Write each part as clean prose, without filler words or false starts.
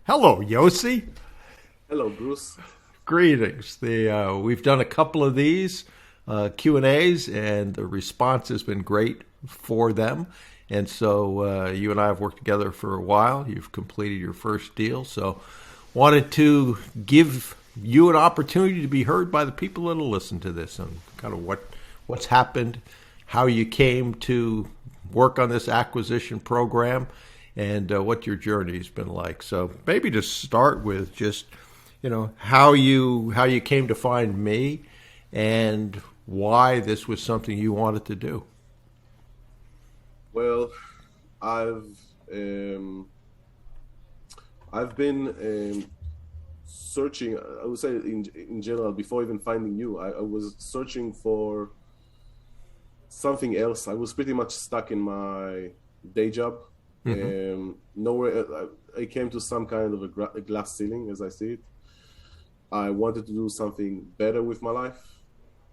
Hello, Yossi. Hello, Bruce. Greetings. We've done a couple of these Q&As, and the response has been great for them. And so you and I have worked together for a while. You've completed your first deal. So wanted to give you an opportunity to be heard by the people that'll listen to this and kind of what's happened, how you came to work on this acquisition program, and what your journey's been like. So maybe to start with, just how you came to find me, and why this was something you wanted to do. Well, I've um, I've been searching. I would say in general, before even finding you, I was searching for something else. I was pretty much stuck in my day job. Hmm. Nowhere. I came to some kind of a glass ceiling, as I see it. I wanted to do something better with my life,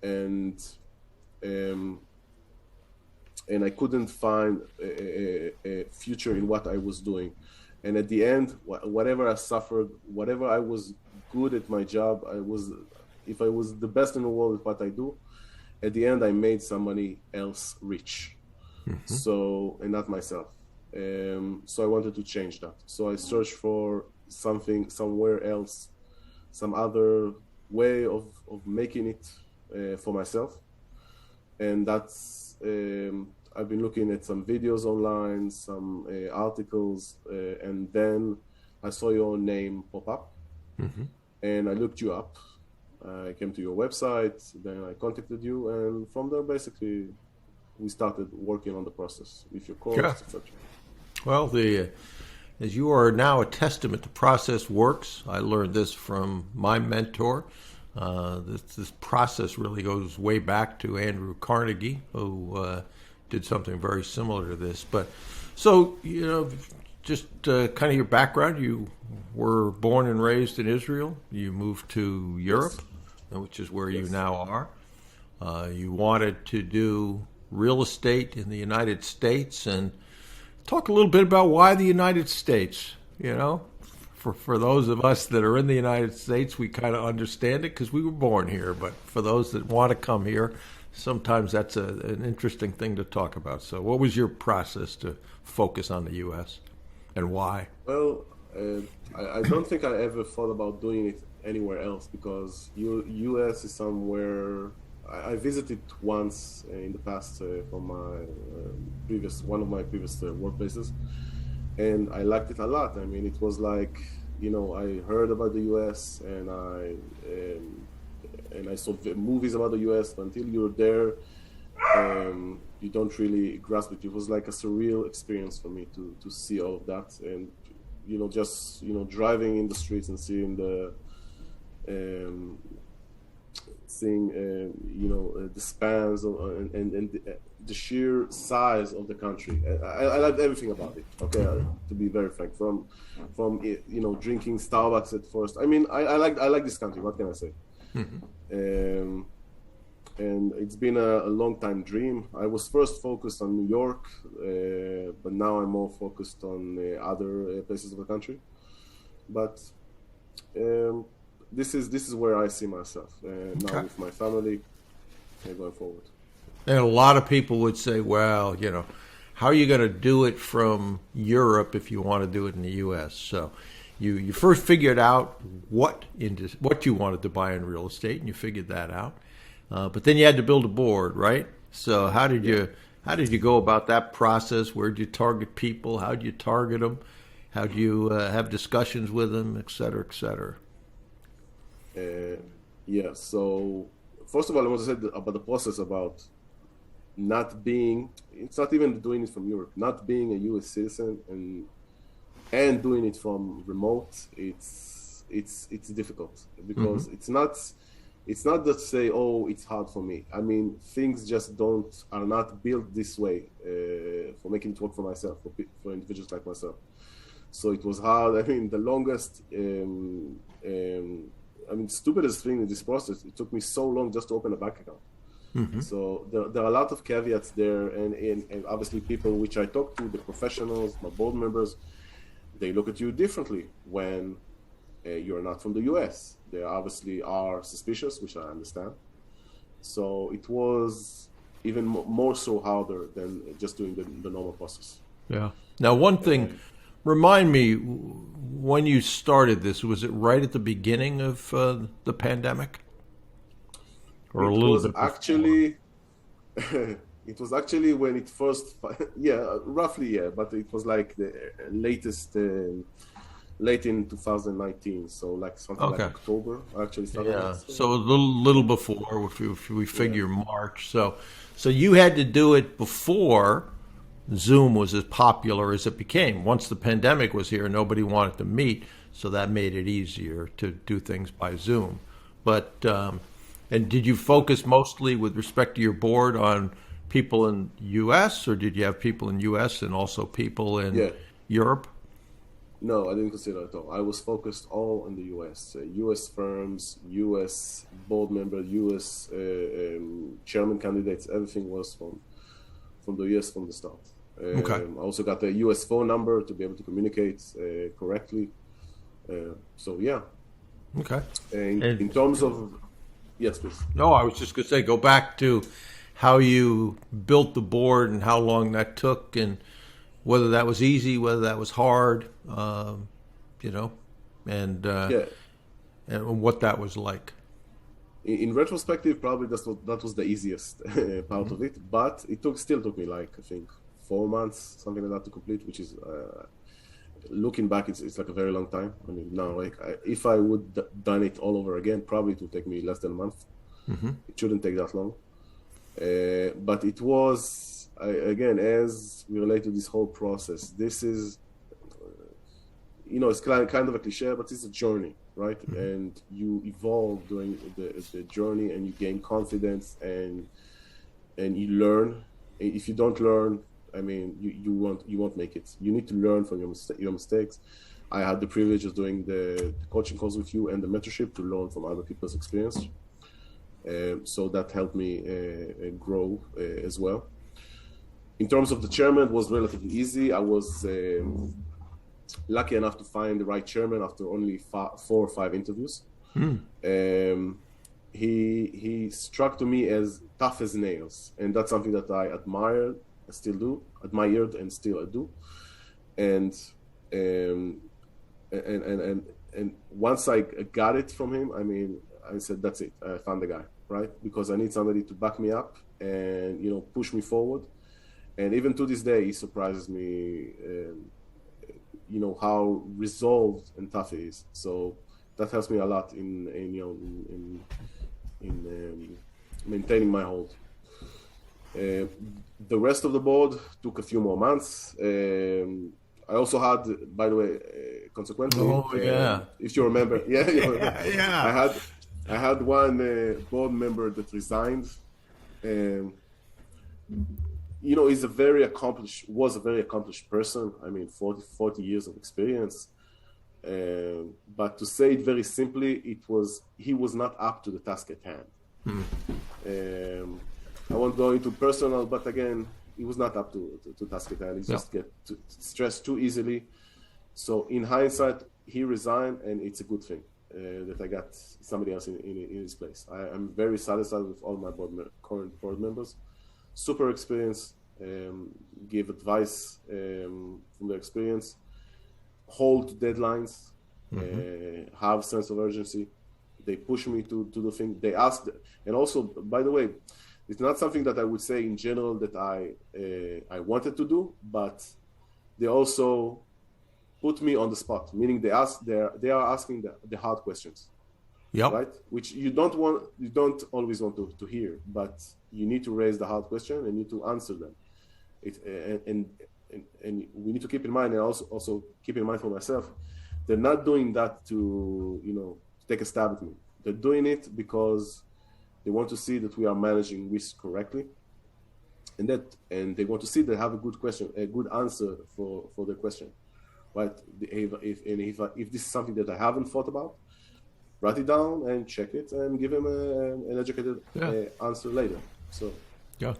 and um, I couldn't find a future in what I was doing. And at the end, whatever I suffered, whatever I was good at my job, if I was the best in the world at what I do, at the end I made somebody else rich. Hmm. So, and not myself. So I wanted to change that. So I searched for something somewhere else, some other way of making it for myself. And that's I've been looking at some videos online, some articles, and then I saw your name pop up, Hmm. and I looked you up. I came to your website, then I contacted you, and from there, basically, we started working on the process with your Yeah. course, etc. Well, the as you are now a testament to process works. I learned this from my mentor. This process really goes way back to Andrew Carnegie, who did something very similar to this. But so just kind of your background. You were born and raised in Israel. You moved to Yes, Europe, which is where you yes. now are. You wanted to do real estate in the United States, and talk a little bit about why the United States. For those of us that are in the United States, we kind of understand it because we were born here. But for those that want to come here, sometimes that's an interesting thing to talk about. So, what was your process to focus on the U.S. and why? Well, I don't think I ever thought about doing it anywhere else because US is somewhere I visited once in the past from my previous one of my previous workplaces, and I liked it a lot. I mean, it was like I heard about the US and I saw movies about the US, but until you're there, you don't really grasp it. It was like a surreal experience for me to see all of that, and just driving in the streets and um, seeing the spans and the sheer size of the country. I liked everything about it. Okay, to be very frank, from drinking Starbucks at first. I mean, I like this country. What can I say? Hmm. Um, and it's been a long time dream. I was first focused on New York, but now I'm more focused on other places of the country. But um, this is where I see myself now Okay. with my family going forward. And a lot of people would say, well, how are you going to do it from Europe if you want to do it in the U.S.? So you first figured out what you wanted to buy in real estate, and you figured that out. But then you had to build a board, right? So Yeah. how did you go about that process? Where did you target people? How did you target them? How do you have discussions with them, et cetera, et cetera? Uh, yeah. So first of all, I want to say about the process about not being. It's not even doing it from Europe. Not being a U.S. citizen and doing it from remote. It's difficult Hmm. because it's not that say, oh, it's hard for me. I mean, things just don't are not built this way for making it work for myself, for individuals like myself. So it was hard. I mean, the longest, I mean, stupidest thing in this process, it took me so long just to open a bank account. Hmm. So there are a lot of caveats there, and obviously people which I talked to, the professionals, my board members, they look at you differently when you're not from the US. They obviously are suspicious, which I understand. So it was even more so harder than just doing the normal process. Yeah. Now, one thing, remind me when you started this, was it right at the beginning of the pandemic, or a It little was bit before? actually it was actually when it first, yeah, roughly, yeah, but it was like the latest, late in 2019. So like something like Okay. October, I actually started it. Yeah. So So a little before, if we yeah, figure March. So you had to do it before Zoom was as popular as it became. Once the pandemic was here, nobody wanted to meet, so that made it easier to do things by Zoom. But and did you focus mostly with respect to your board on people in U.S. or did you have people in U.S. and also people in yeah. Europe? No, I didn't consider it at all. I was focused all in the US, US firms, US board members, US chairman candidates. Everything was from the US from the start. Okay. I also got a US phone number to be able to communicate correctly. So yeah, Okay. in And terms of yes, please. no, I was just going to say, go back to how you built the board and how long that took, and whether that was easy, whether that was hard, you know, and uh, Yeah, and what that was like. in retrospective, probably that was the easiest part of it. But it still took me like I think 4 months, something like that, to complete, which is looking back, it's like a very long time. I mean, now like if I would done it all over again, probably it would take me less than a month. It shouldn't take that long. But it was again, as we relate to this whole process, this is it's kind of a cliche, but it's a journey, right? And you evolve during the journey, and you gain confidence, and you learn. If you don't learn, I mean, you won't make it. You need to learn from your mistakes. I had the privilege of doing the coaching calls with you and the mentorship to learn from other people's experience. So that helped me grow as well. In terms of the chairman, it was relatively easy. I was lucky enough to find the right chairman after only 4 or 5 interviews. He struck to me as tough as nails, and that's something that I still do, admired, and still do. And um, and once I got it from him, I mean, I said, that's it. I found the guy, right? Because I need somebody to back me up and push me forward. And even to this day, he surprises me. How resolved and tough he is. So that helps me a lot in maintaining my hold. The rest of the board took a few more months. I also had, by the way, consequently, Oh yeah, if you remember, yeah, you remember, I yeah. had I had one board member that resigned. Um, he's was a very accomplished person. I mean, 40 years of experience. But to say it very simply, he was not up to the task at hand. I won't go into personal, but again, he was not up to task at hand. He Yeah. just get stressed too easily. So in hindsight, he resigned, and it's a good thing that I got somebody else in his place. I'm very satisfied with all my current board members. Super experience, give advice from their experience, hold deadlines, have sense of urgency. They push me to the thing. They ask, and also, by the way, it's not something that I would say in general that I wanted to do, but they also put me on the spot. Meaning they are asking the hard questions, Yep. right? Which you don't always want to hear, but you need to raise the hard question and you need to answer them. And we need to keep in mind, and also keep in mind for myself, they're not doing that to take a stab at me. They're doing it because they want to see that we are managing risk correctly, and they want to see that I have a good answer for the question, right? If this is something that I haven't thought about, write it down and check it and give him an educated Yeah. answer later. So Yeah.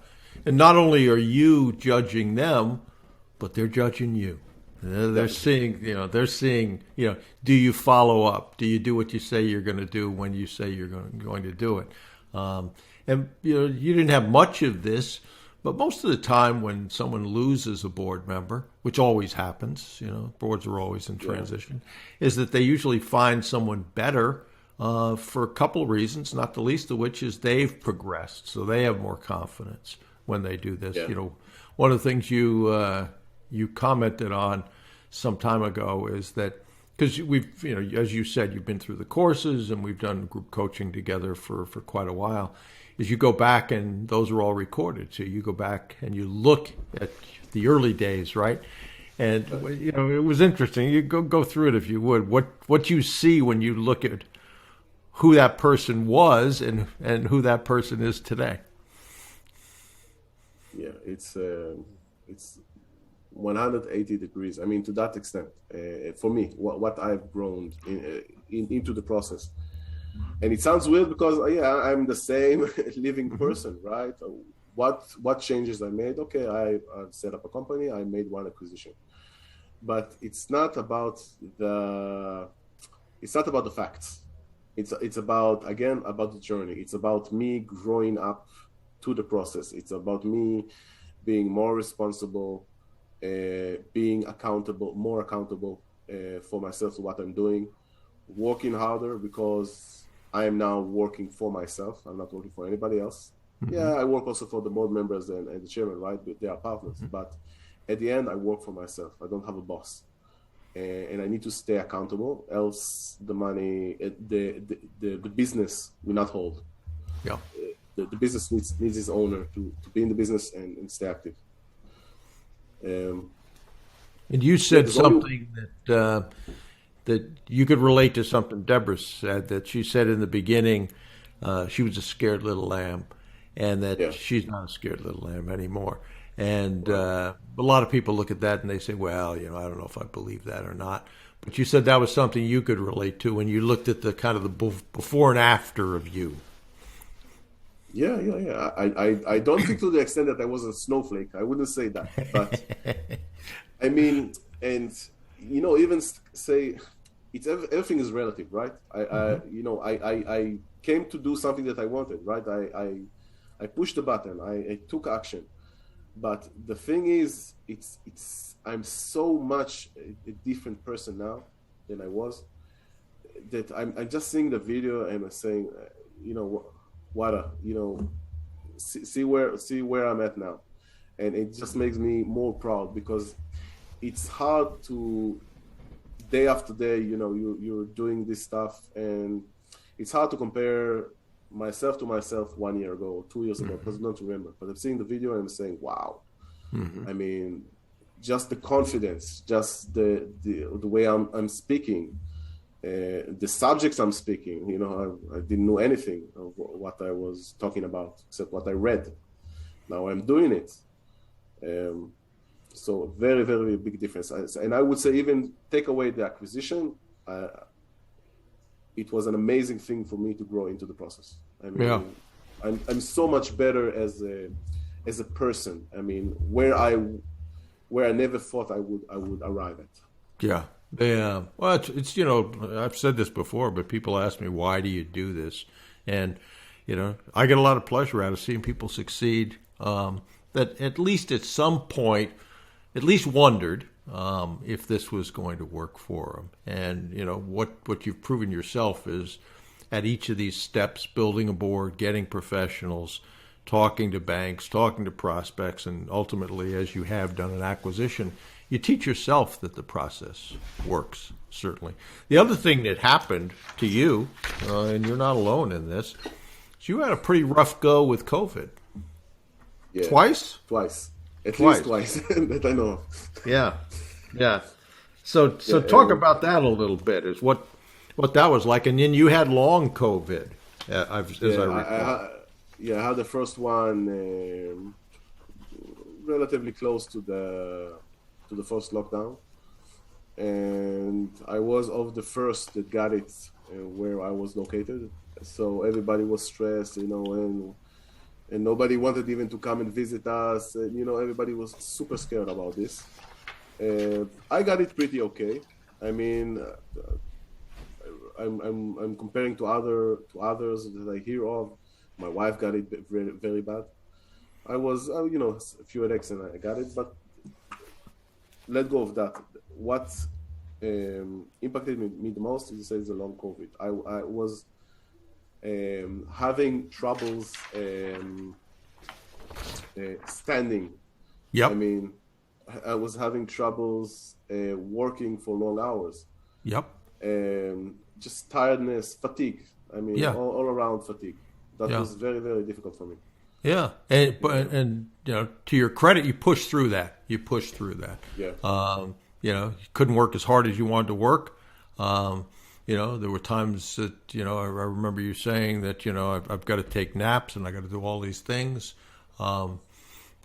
And not only are you judging them, but they're judging you. They're seeing, do you follow up? Do you do what you say you're going to do when you say you're going to do it? And you didn't have much of this, but most of the time when someone loses a board member, which always happens, boards are always in transition, is that they usually find someone better for a couple of reasons, not the least of which is they've progressed, so they have more confidence when they do this. Yeah. One of the things you commented on some time ago is that because we've, as you said, you've been through the courses and we've done group coaching together for quite a while, is you go back and those are all recorded. So you go back and you look at the early days, right? And, it was interesting. You go through it if you would. What you see when you look at who that person was and who that person is today. Yeah, it's 180 degrees. I mean, to that extent, for me, what I've grown into the process. And it sounds weird because, I'm the same living person, right? What changes I made? Okay, I set up a company. I made one acquisition. But it's not about the facts. It's about the journey. It's about me growing up to the process. It's about me being more responsible, being more accountable for myself to what I'm doing, working harder because I am now working for myself. I'm not working for anybody else. Mm-hmm. Yeah, I work also for the board members and the chairman, right? But they are partners. Mm-hmm. But at the end, I work for myself. I don't have a boss. And I need to stay accountable, else the money, the business will not hold. Yeah. The business needs its owner to be in the business and stay active. And you said something that you could relate to something Deborah said, that she said in the beginning she was a scared little lamb, and that she's not a scared little lamb anymore. And a lot of people look at that and they say, well, I don't know if I believe that or not. But you said that was something you could relate to when you looked at the kind of the before and after of you. Yeah. I don't think to the extent that I was a snowflake. I wouldn't say that. But I mean, and, even say everything is relative, right? I came to do something that I wanted, right? I pushed the button. I took action. But the thing is, I'm so much a different person now than I was, that I'm just seeing the video and I'm saying, see where I'm at now. And it just makes me more proud because it's hard to, day after day, you're doing this stuff, and it's hard to compare myself to myself 1 year ago or 2 years ago, because I don't remember. But I'm seeing the video and I'm saying, wow. Mm-hmm. I mean, just the confidence, just the way I'm speaking, the subjects I'm speaking. I didn't know anything of what I was talking about except what I read. Now I'm doing it. So very, very big difference. And I would say, even take away the acquisition, it was an amazing thing for me to grow into the process. I mean, I'm so much better as a person. I mean, where I never thought I would arrive at. Yeah. Well, it's I've said this before, but people ask me, why do you do this? And I get a lot of pleasure out of seeing people succeed. That at least at some point, at least wondered if this was going to work for them. And what you've proven yourself is, at each of these steps, building a board, getting professionals, talking to banks, talking to prospects, and ultimately, as you have done an acquisition, you teach yourself that the process works, certainly. The other thing that happened to you, and you're not alone in this, is you had a pretty rough go with COVID. Yeah. Twice. At least twice that I know of. Yeah. So talk about that a little bit, is what that was like. And then you had long COVID, I recall. I had the first one relatively close to the first lockdown, and I was of the first that got it where I was located. So everybody was stressed, and nobody wanted even to come and visit us. And, everybody was super scared about this. I got it pretty okay. I mean, I'm comparing to others that I hear of. My wife got it very very bad. I was a few headaches and I got it, but let go of that. What impacted me the most is the long COVID. I was having troubles standing. I Yep. mean, I was having troubles working for long hours. Yep. Just tiredness, fatigue. I mean, Yeah. all around fatigue. That Yeah. was very, very difficult for me. Yeah. And Yeah, and to your credit, you pushed through that. You pushed through that. yeah, You couldn't work as hard as you wanted to work. Um, there were times that I remember you saying that I've got to take naps and I got to do all these things. Um,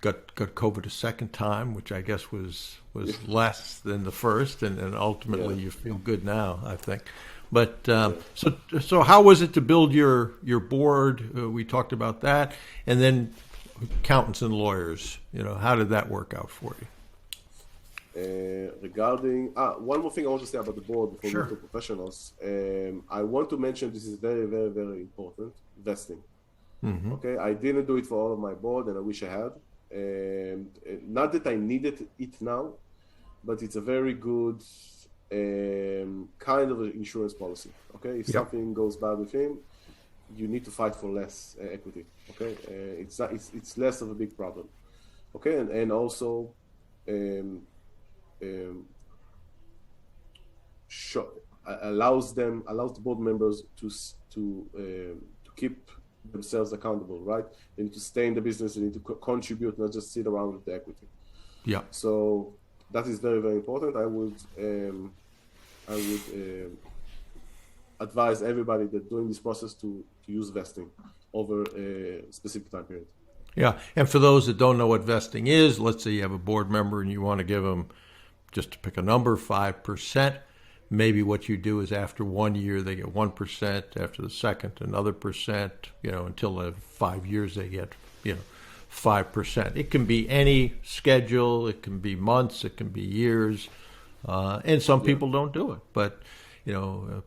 got COVID a second time, which I guess was less than the first, and ultimately yeah, you feel good now, I think. But yeah. so how was it to build your board? We talked about that, and then accountants and lawyers. How did that work out for you? Regarding one more thing I want to say about the board before we move Sure. to professionals. I want to mention this is very, very, very important. Vesting. Mm-hmm. Okay, I didn't do it for all of my board, and I wish I had. And not that I needed it now, but it's a very good kind of an insurance policy. Okay, if Yep. something goes bad with him, you need to fight for less equity. Okay, it's not, it's less of a big problem. Okay, and also um, um, show, allows the board members to keep themselves accountable. Right, they need to stay in the business. They need to contribute, not just sit around with the equity. Yep. So that is very very important. I would advise everybody that doing this process to use vesting over a specific time period. Yeah. And for those that don't know what vesting is, let's say you have a board member and you want to give them, just to pick a number, 5%. Maybe what you do is after 1 year they get 1%, after the second another percent, until the 5 years they get 5%. It can be any schedule, it can be months, it can be years, and some Yeah, people don't do it. But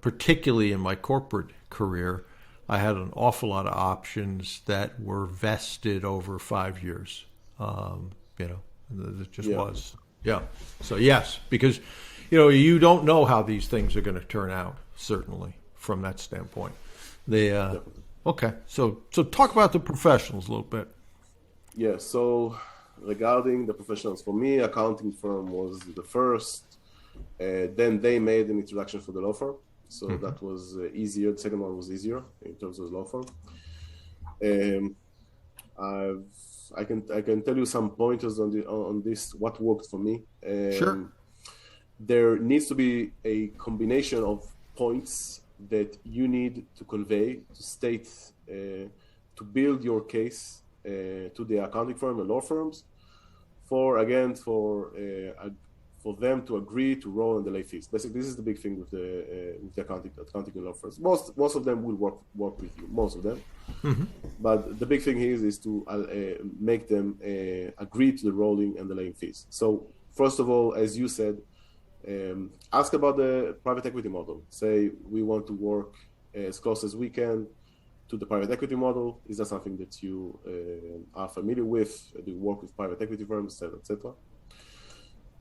particularly in my corporate career, I had an awful lot of options that were vested over 5 years. It just yeah, was. Yeah. So yes, because you don't know how these things are going to turn out. Certainly, from that standpoint. They definitely. okay. So talk about the professionals a little bit. Yeah. So regarding the professionals, for me, accounting firm was the first. Then they made an introduction for the law firm, so Hmm. that was easier. The second one was easier in terms of law firm. Um, I've, I can tell you some pointers on this. What worked for me. Sure. There needs to be a combination of points that you need to convey, to state, to build your case to the accounting firm and law firms for them to agree to roll in the late fees. Basically, this is the big thing with the accounting and law firms. Most of them will work with you, most of them. Hmm. But the big thing here is to make them agree to the rolling and the laying fees. So first of all, as you said, ask about the private equity model. Say we want to work as close as we can to the private equity model. Is that something that you are familiar with? Do you work with private equity firms, etc., etc.?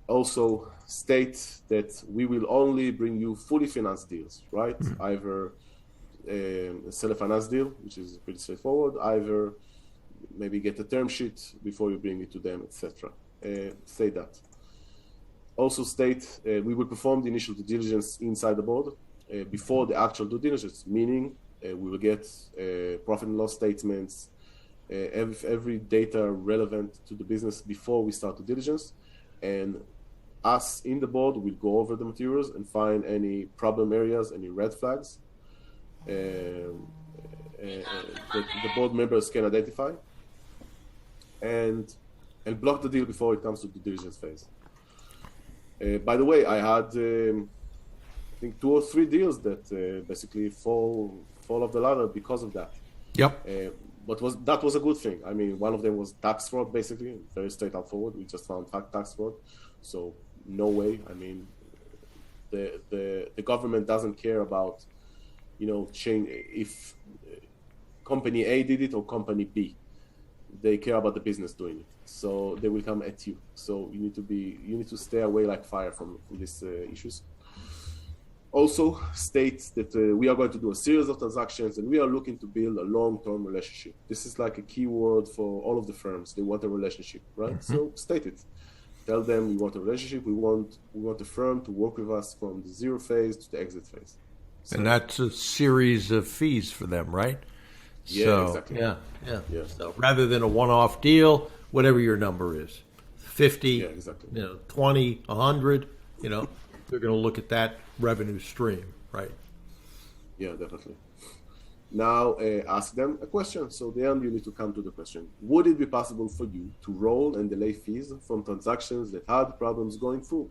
Also state that we will only bring you fully financed deals, right? Either sell a finance deal, which is pretty straightforward, either maybe get a term sheet before you bring it to them, etc. Say that. Also state we will perform the initial due diligence inside the board before the actual due diligence, meaning we will get profit and loss statements, every data relevant to the business before we start the diligence. And us in the board will go over the materials and find any problem areas, any red flags that the board members can identify, and block the deal before it comes to the diligence phase. By the way, I had I think 2 or 3 deals that basically fall off the ladder because of that. Yep. But that was a good thing. I mean, one of them was tax fraud, basically, very straightforward. We just found tax fraud, so No way. I mean, the government doesn't care about, change if company A did it or company B. They care about the business doing it. So they will come at you. So you need to stay away like fire from these issues. Also states that we are going to do a series of transactions and we are looking to build a long-term relationship. This is like a key word for all of the firms. They want a relationship, right? Mm-hmm. So state it. Tell them we want a relationship. We want the firm to work with us from the zero phase to the exit phase. So, and that's a series of fees for them, right? Yeah, so, exactly. Yeah. So rather than a one-off deal, whatever your number is, 50, 20, 100, they're going to look at that revenue stream, right? Yeah, definitely. Now ask them a question. So then you need to come to the question. Would it be possible for you to roll and delay fees from transactions that had problems going through?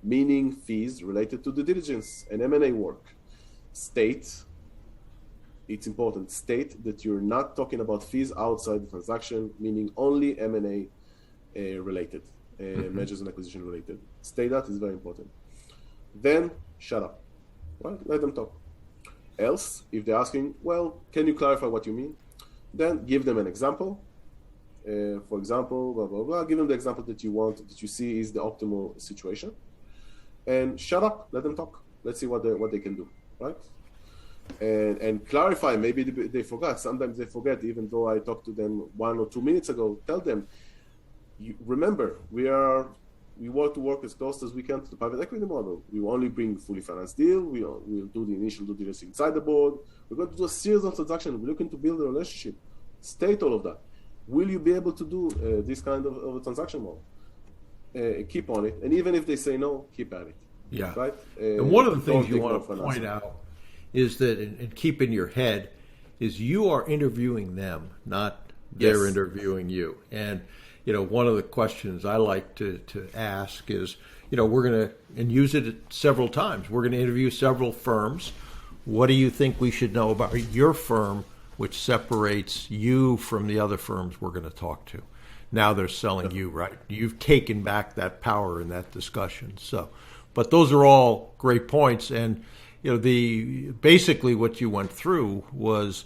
Meaning fees related to due diligence and M&A work. It's important, state that you're not talking about fees outside the transaction, meaning only M&A related, mergers and acquisition related. State that is very important. Then shut up, right? Let them talk. Else, if they're asking, well, can you clarify what you mean? Then give them an example. For example, blah, blah, blah. Give them the example that you see is the optimal situation. And shut up, let them talk. Let's see what they can do, right? And clarify, maybe they forgot. Sometimes they forget, even though I talked to them 1 or 2 minutes ago. Tell them, remember, we want to work as close as we can to the private equity model. We will only bring fully financed deal. We'll do the initial due diligence inside the board. We're going to do a series of transactions. We're looking to build a relationship. State all of that. Will you be able to do this kind of a transaction model? Keep on it. And even if they say no, keep at it. Yeah. Right? And one of the things you want to point out is that, and keep in your head, is you are interviewing them, not they're interviewing you. And one of the questions I like to ask is, we're going to, and use it several times, we're going to interview several firms. What do you think we should know about your firm, which separates you from the other firms we're going to talk to? Now they're selling you, right? You've taken back that power in that discussion. So, but those are all great points. And, basically what you went through was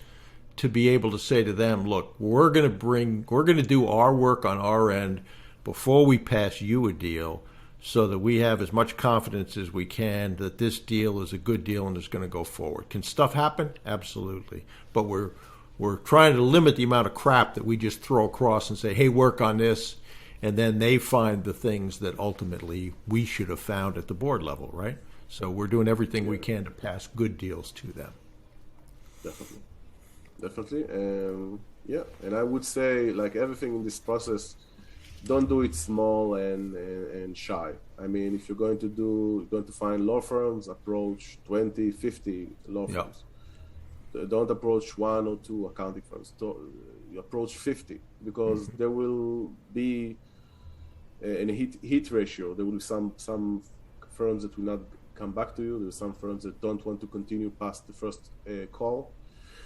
to be able to say to them, look, we're going to do our work on our end before we pass you a deal, so that we have as much confidence as we can that this deal is a good deal and is going to go forward. Can stuff happen? Absolutely. But we're trying to limit the amount of crap that we just throw across and say, hey, work on this, and then they find the things that ultimately we should have found at the board level, right? So we're doing everything we can to pass good deals to them. Definitely. And I would say, like everything in this process, don't do it small and shy. I mean, if you're going to find law firms, approach 20, 50 law firms. Don't approach 1 or 2 accounting firms. You approach 50, because there will be a hit ratio. There will be some firms that will not come back to you. There are some firms that don't want to continue past the first call.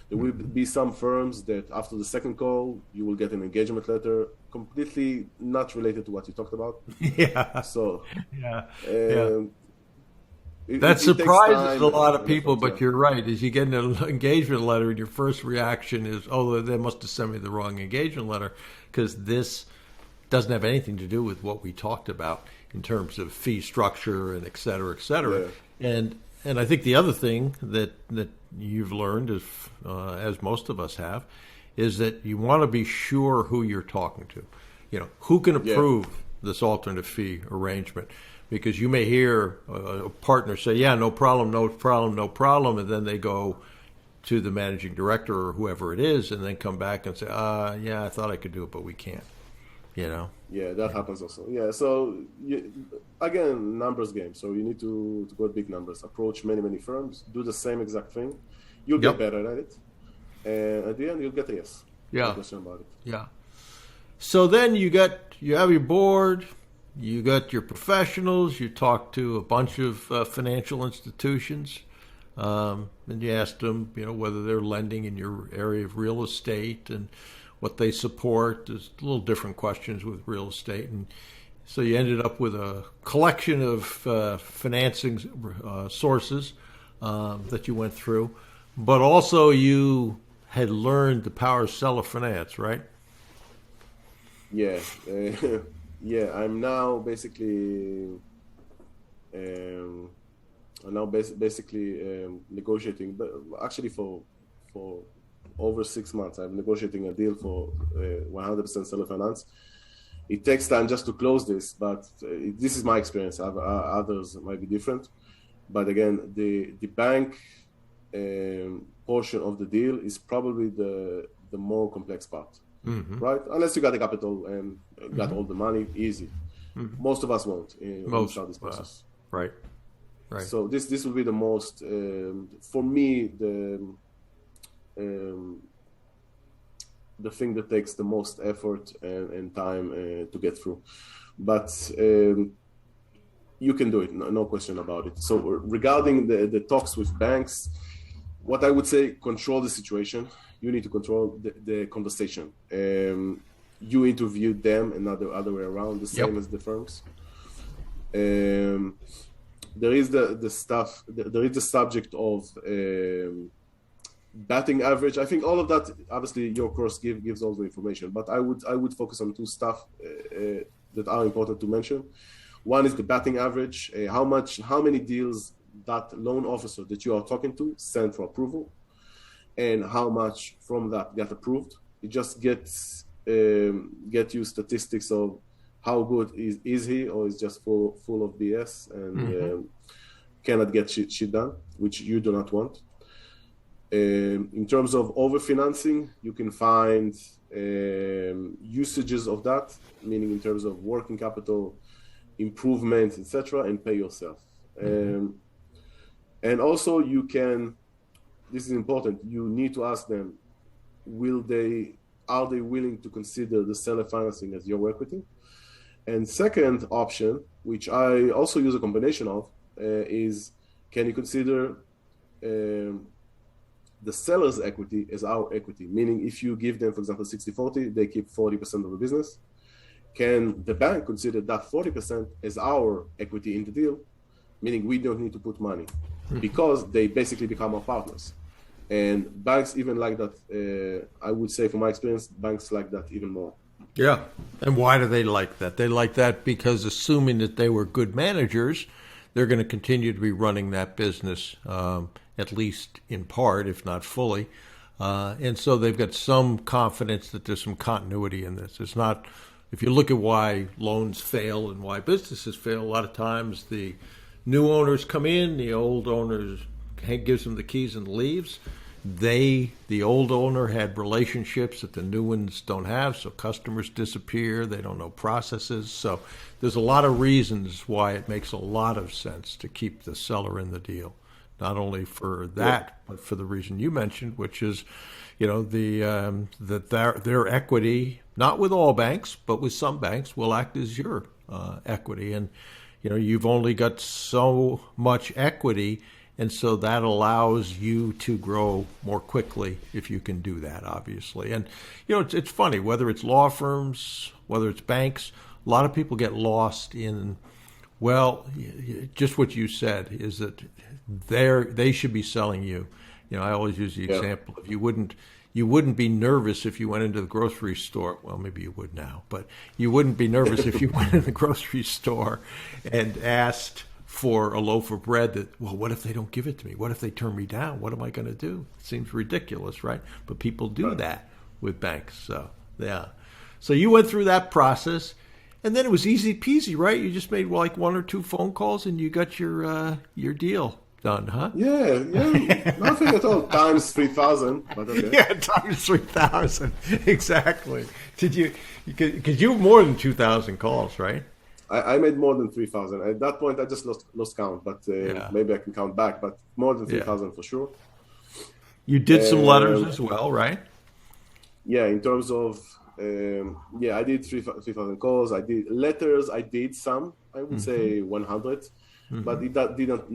There will be some firms that after the second call, you will get an engagement letter completely not related to what you talked about. Yeah. So, that surprises a lot of people, but you're right. As you get an engagement letter, and your first reaction is, oh, they must have sent me the wrong engagement letter, because this doesn't have anything to do with what we talked about in terms of fee structure and et cetera, et cetera. Yeah. And I think the other thing that you've learned, as most of us have, is that you want to be sure who you're talking to. Who can approve this alternative fee arrangement? Because you may hear a partner say, yeah, no problem, no problem, no problem, and then they go to the managing director or whoever it is and then come back and say, yeah, I thought I could do it, but we can't. Yeah, that happens also. Yeah, so again, numbers game. So you need to go with big numbers, approach many firms, do the same exact thing. You'll get better at it, and at the end, you'll get a yes. Yeah, no question about it. Yeah. So then you have your board, you got your professionals, you talk to a bunch of financial institutions, and you ask them, whether they're lending in your area of real estate and what they support. There's a little different questions with real estate, So you ended up with a collection of financing sources that you went through, but also you had learned the power of seller finance, right? Yeah, yeah. Um, I'm now basically negotiating, but actually for over 6 months, I'm negotiating a deal for 100% seller finance. It takes time just to close this, but this is my experience. Others might be different, but again, the bank portion of the deal is probably the more complex part, Mm-hmm. right? Unless you got the capital and got Mm-hmm. all the money, easy. Most of us won't when we Most, start this process. right, right. So this will be the most for me um, the thing that takes the most effort and time to get through. But you can do it, no question about it. So regarding the talks with banks, what I would say, control the situation. You need to control the conversation. You interview them and not the other way around, the same Yep. as the firms. There is there is the subject of batting average. I think all of that, obviously your course gives all the information, but I would focus on two stuff that are important to mention. One is the batting average, how many deals that loan officer that you are talking to sent for approval, and how much from that get approved. It just get you statistics of how good is he, or is just full of BS and cannot get shit done, which you do not want. In terms of overfinancing, you can find usages of that, meaning in terms of working capital improvements, etc., and pay yourself. And also, you can. This is important. You need to ask them: are they willing to consider the seller financing as your equity? And second option, which I also use a combination of, is can you consider the seller's equity as our equity? Meaning, if you give them, for example, 60-40, they keep 40% of the business. Can the bank consider that 40% as our equity in the deal? Meaning, we don't need to put money because they basically become our partners. And banks even like that. I would say, from my experience, banks like that even more. Yeah. And why do they like that? They like that because, assuming that they were good managers, they're going to continue to be running that business, at least in part, if not fully. And so they've got some confidence that there's some continuity in this. It's not, if you look at why loans fail and why businesses fail, a lot of times the new owners come in, the old owners gives them the keys and leaves. The old owner had relationships that the new ones don't have, so customers disappear. They don't know processes. So there's a lot of reasons why it makes a lot of sense to keep the seller in the deal, not only for that, but for the reason you mentioned, which is, that their equity, not with all banks, but with some banks, will act as your equity. And, you've only got so much equity. And so that allows you to grow more quickly if you can do that, obviously. And, it's funny, whether it's law firms, whether it's banks, a lot of people get lost in, well, just what you said is that they should be selling you. I always use the example of you wouldn't be nervous if you went into the grocery store. Well, maybe you would now, but you wouldn't be nervous if you went in the grocery store and asked for a loaf of bread that, well, what if they don't give it to me? What if they turn me down? What am I going to do? It seems ridiculous, right? But people do that with banks. So, yeah. So you went through that process, and then it was easy peasy, right? You just made like one or two phone calls, and you got your deal done, huh? Yeah, nothing at all. Times 3,000, but okay. Yeah, times 3,000, exactly. Did you? Because you more than 2,000 calls, right? I made more than 3,000. At that point, I just lost count, but maybe I can count back. But more than 3,000 for sure. You did some letters as well, right? Yeah, in terms of I did 3,000 calls. I did letters. I did some. I would say 100, but it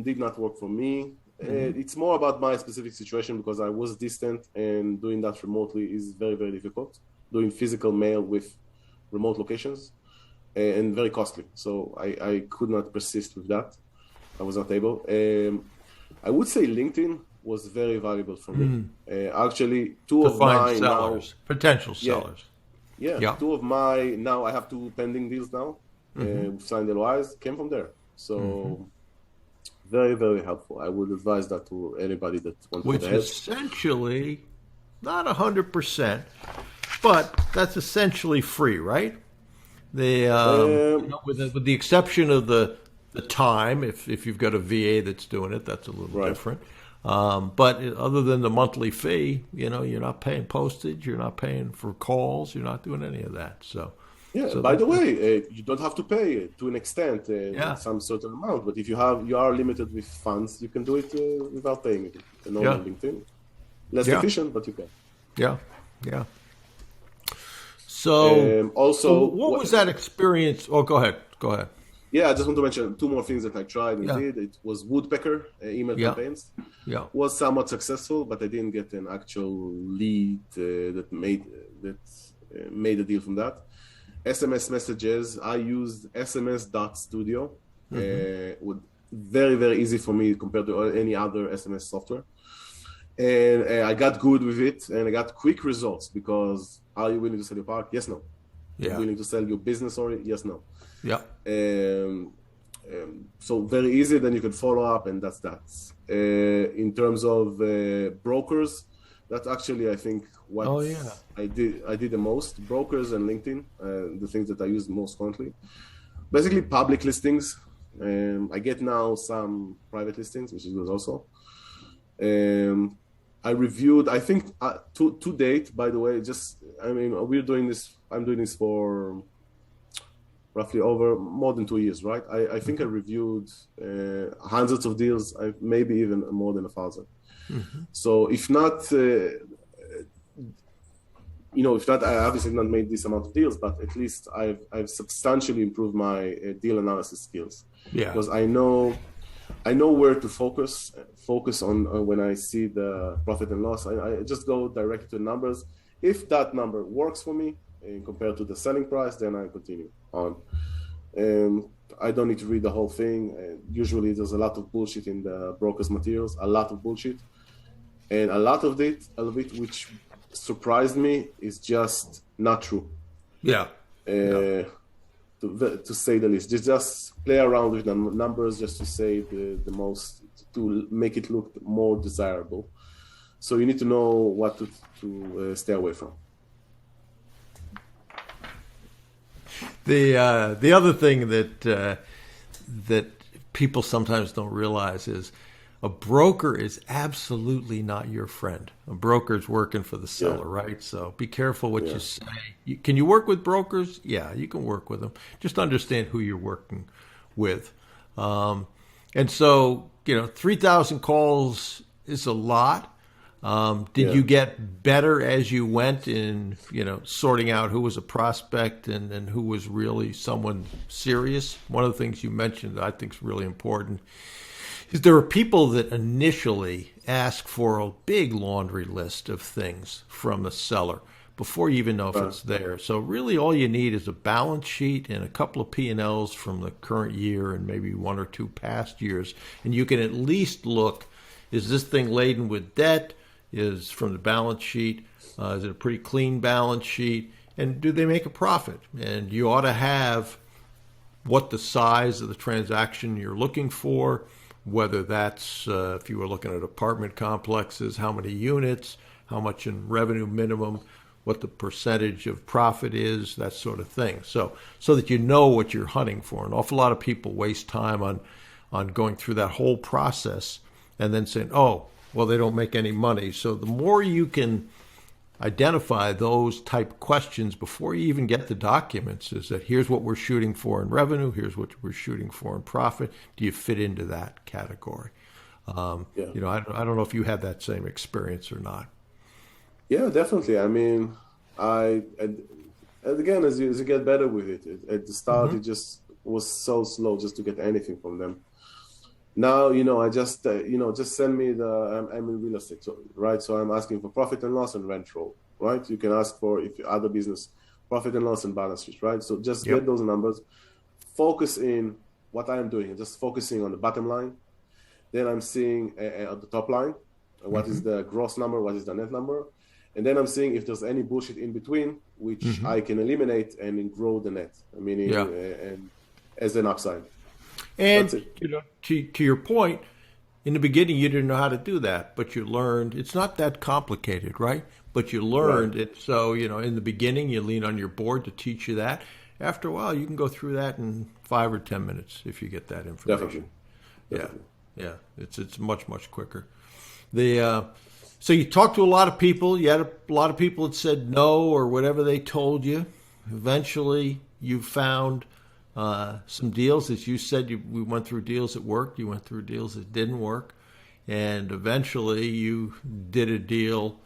did not work for me. It's more about my specific situation because I was distant, and doing that remotely is very, very difficult. Doing physical mail with remote locations. and very costly. So I could not persist with that. I was not able. I would say LinkedIn was very valuable for me. Actually, two To of find my now, sellers, potential yeah, sellers. yeah, Yeah. two of my now I have two pending deals now. Signed LOIs came from there. So very, very helpful. I would advise that to anybody that wants to get Which ahead. essentially, not 100%, but that's essentially free, right? The Um, with the exception of the time, if you've got a VA that's doing it, that's a little right. different. But other than the monthly fee, you're not paying postage, you're not paying for calls, you're not doing any of that. So, Yeah. so By the that's way, you don't have to pay to an extent, yeah, some certain amount. But if you are limited with funds, you can do it without paying it. The normal yeah, LinkedIn, less yeah, efficient, but you can. yeah, yeah. So Also, what was that experience? Oh, go ahead, go ahead. yeah, I just want to mention two more things that I tried and Yeah, did. It was Woodpecker email yeah, campaigns. yeah. Was somewhat successful, but I didn't get an actual lead that made a deal from that. SMS messages, I used SMS.studio. Would very, very easy for me compared to any other SMS software. And I got good with it, and I got quick results because are you willing to sell your product? Yes, no. Yeah. Willing to sell your business already? Yes, no. Yeah. Um, so very easy, then you can follow up, and that's that. In terms of brokers, that's actually I think what Oh yeah. I did the most. Brokers and LinkedIn, the things that I use most currently. Basically, public listings. I get now some private listings, which is good also. Um, I reviewed. I think to date, by the way, we're doing this. I'm doing this for roughly over more than 2 years, right? I think I reviewed hundreds of deals, maybe even more than 1,000. So if not, if not, I obviously not made this amount of deals, but at least I've substantially improved my deal analysis skills Yeah. because I know where to focus on when I see the profit and loss. I just go directly to numbers. If that number works for me compared to the selling price, then I continue on. I don't need to read the whole thing. Usually there's a lot of bullshit in the broker's materials, a lot of bullshit. And a lot of it which surprised me is just not true. Yeah. Yeah. To say the least, just play around with the numbers just to say the most, to make it look more desirable. So you need to know what to stay away from. The other thing that people sometimes don't realize is a broker is absolutely not your friend. A broker is working for the seller, Yeah, right? So be careful what yeah, you say. Can you work with brokers? Yeah, you can work with them. Just understand who you're working with. And so, 3,000 calls is a lot. Did yeah. you get better as you went in, sorting out who was a prospect and who was really someone serious? One of the things you mentioned that I think is really important is there are people that initially ask for a big laundry list of things from a seller before you even know if Uh, it's there. So really all you need is a balance sheet and a couple of P&Ls from the current year and maybe one or two past years. And you can at least look, is this thing laden with debt? Is from the balance sheet, is it a pretty clean balance sheet? And do they make a profit? And you ought to have what the size of the transaction you're looking for, whether that's if you were looking at apartment complexes, how many units, how much in revenue minimum, what the percentage of profit is, that sort of thing. So that you know what you're hunting for. An awful lot of people waste time on going through that whole process and then saying, oh, well, they don't make any money. So the more you can identify those type questions before you even get the documents is that here's what we're shooting for in revenue, here's what we're shooting for in profit. Do you fit into that category? yeah, I don't know if you had that same experience or not. yeah, definitely. I mean, and again, as you get better with it, at the start it just was so slow just to get anything from them. Now, I just send me I'm in real estate, so, right? So I'm asking for profit and loss and rent roll, right? You can ask for if other business, profit and loss and balance sheet, right? So just Yep. get those numbers, focus in what I am doing, just focusing on the bottom line. Then I'm seeing at the top line, what is the gross number, what is the net number. And then I'm seeing if there's any bullshit in between, which I can eliminate and then grow the net, meaning Yeah. and as an upside. That's And it. to your point, in the beginning you didn't know how to do that, but you learned. It's not that complicated, right? But you Right. learned it. So in the beginning you lean on your board to teach you that. After a while, you can go through that in 5 or 10 minutes if you get that Definitely. information. Yeah, Definitely. yeah, it's much quicker. The so you talked to a lot of people. You had a lot of people that said no or whatever they told you. Eventually, you found some deals. As you said, we went through deals that worked. You went through deals that didn't work, and eventually you did a deal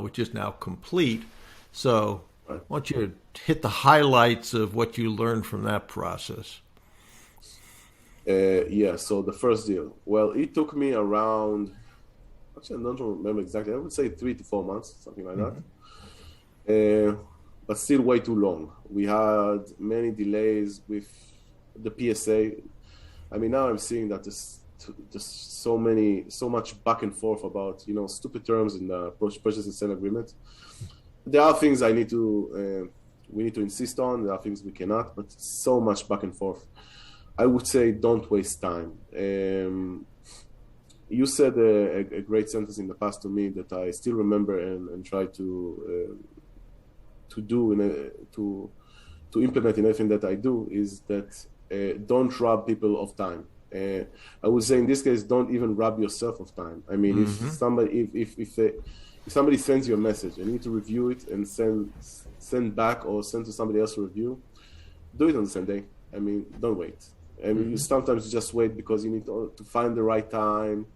which is now complete. So, Right. I want you to hit the highlights of what you learned from that process. Yeah, so the first deal. Well, it took me around, actually, I don't remember exactly. I would say 3 to 4 months, something like that. But still way too long. We had many delays with the PSA. I mean, now I'm seeing that there's so much back and forth about, stupid terms in the purchase and sale agreement. There are things we need to insist on. There are things we cannot, but so much back and forth. I would say don't waste time. You said a great sentence in the past to me that I still remember and try to do to implement in everything that I do is that don't rob people of time. I would say in this case, don't even rob yourself of time. I mean, if somebody sends you a message and you need to review it and send back or send to somebody else to review, do it on the same day. I mean, don't wait. I mean, you sometimes just wait because you need to find the right time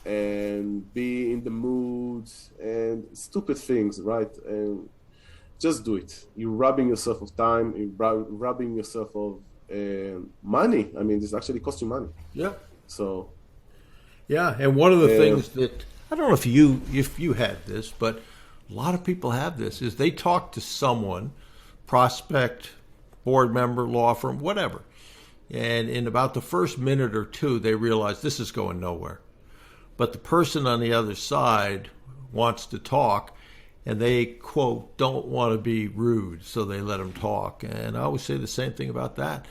and be in the mood and stupid things, right? And just do it. You're robbing yourself of time. You're robbing yourself of money. I mean, this actually costs you money. Yeah. So, Yeah, and one of the things that I don't know if you had this, but a lot of people have this is they talk to someone, prospect, board member, law firm, whatever, and in about the first minute or two, they realize this is going nowhere. But the person on the other side wants to talk, and they, quote, don't want to be rude, so they let them talk. And I always say the same thing about that.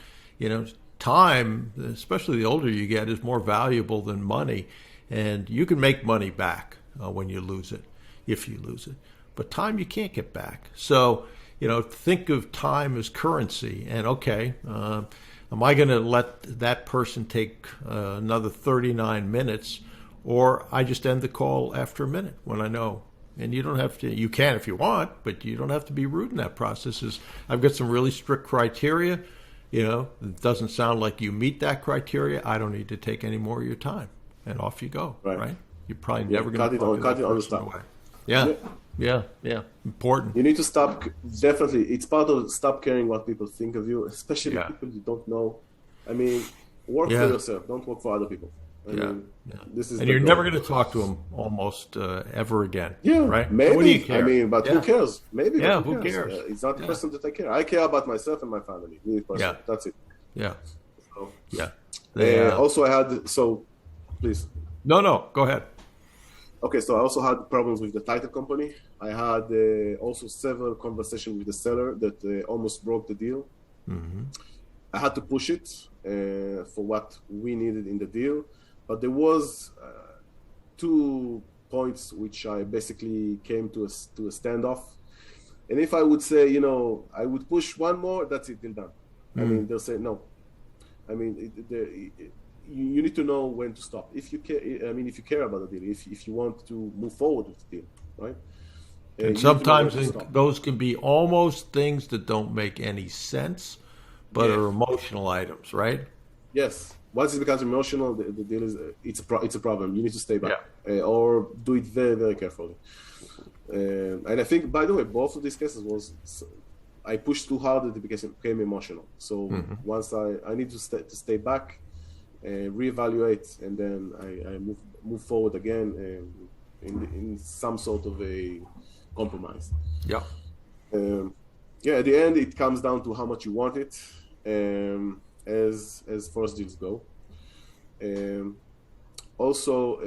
Time, especially the older you get, is more valuable than money. And you can make money back when you lose it, if you lose it. But time you can't get back. So, think of time as currency. And, okay, am I going to let that person take another 39 minutes, or I just end the call after a minute when I know? And you don't have to, you can if you want, but you don't have to be rude in that process. I've got some really strict criteria. It doesn't sound like you meet that criteria. I don't need to take any more of your time. And off you go, right? You're probably never going to cut it on the stop. Yeah. Important. You need to stop. Definitely, it's part of stop caring what people think of you, especially people you don't know. I mean, work for yourself. Don't work for other people. I mean, this is. And you're never going to talk to them almost ever again. Yeah, right. Maybe. So what do you care? I mean, but who cares? Maybe. Yeah, who cares? It's not the person that I care. I care about myself and my family. Me personally. That's it. Yeah. So, yeah. Also, I had please. No. Go ahead. Okay, so I also had problems with the title company. I had also several conversations with the seller that almost broke the deal. Mm-hmm. I had to push it for what we needed in the deal, but there was 2 points which I basically came to a standoff. And if I would say, I would push one more, that's it, deal done. I mean, they'll say no. I mean, you need to know when to stop. If you care, if you care about the deal, if you want to move forward with the deal, right? And sometimes those can be almost things that don't make any sense, but are emotional items, right? Yes. Once it becomes emotional, the deal is it's a problem. You need to stay back or do it very, very carefully. And I think, by the way, both of these cases I pushed too hard that it became emotional. So once I need to stay back, reevaluate, and then I move forward again in some sort of a compromise. Yeah. yeah, at the end, it comes down to how much you want it, as first deals go. Um, Also,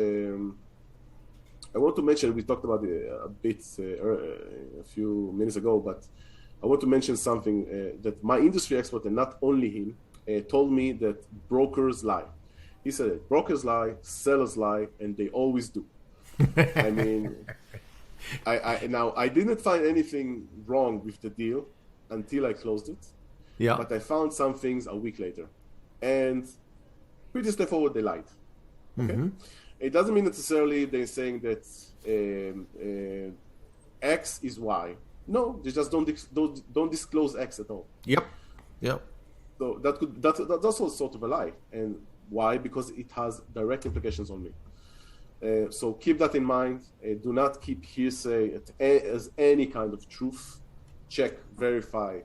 I want to mention, we talked about it a bit a few minutes ago, but I want to mention something that my industry expert, and not only him, told me that brokers lie. He said it, brokers lie, sellers lie, and they always do. I mean, now I didn't find anything wrong with the deal until I closed it, Yeah. but I found some things a week later, and pretty straightforward, they lied. Okay, it doesn't mean necessarily they're saying that X is Y. No, they just don't disclose X at all. Yep. Yep. So that's also sort of a lie. And why? Because it has direct implications on me. So keep that in mind. Do not keep hearsay as any kind of truth. Check, verify.